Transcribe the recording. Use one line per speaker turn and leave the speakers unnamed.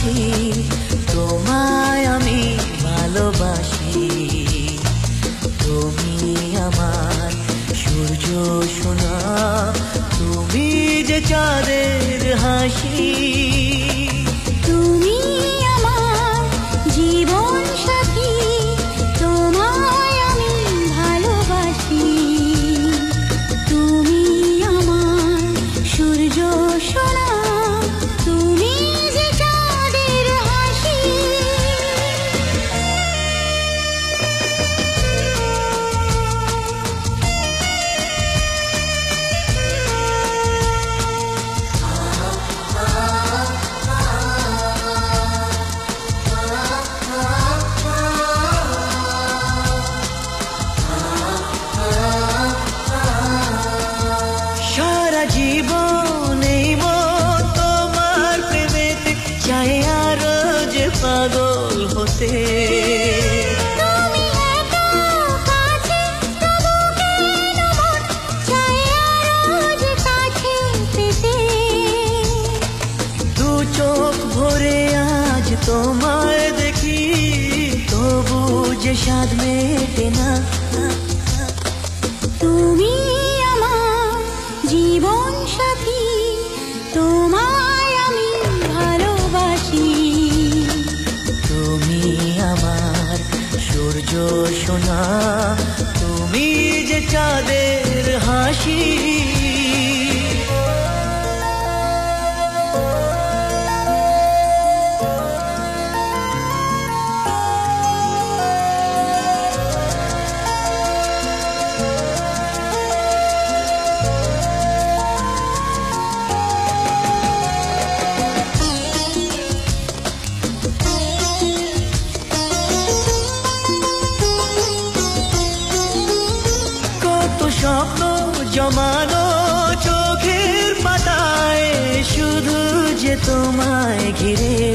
হাসি, তোমায় আমি ভালোবাসি। তুমি আমার সূর্য সোনা, তুমি যে চাঁদের হাসি।
তুমি আমার জীবন সাথী, তোমায় আমি ভালোবাসি। তুমি আমার সূর্য সোনা, তুমি যে চাঁদের হাসি।
সারা জীবন এই মন তোমার প্রেমেতে চাই আরো যে পাগল হতে।
তুমি এত কাছে, তবু কেন মন চায় আরো যে কাছে পেতে।
দু চোখ ভরে আজ তোমায় দেখি, তবু যে স্বাদ মেটে না।
তুমি আমার জীবন সাথী, তোমায় আমি ভালোবাসি।
তুমি আমার সূর্য সোনা, তুমি যে চাঁদের হাসি। কত স্বপ্ন জমানো চোখের পাতায়, শুধু যে তোমায় ঘিরে।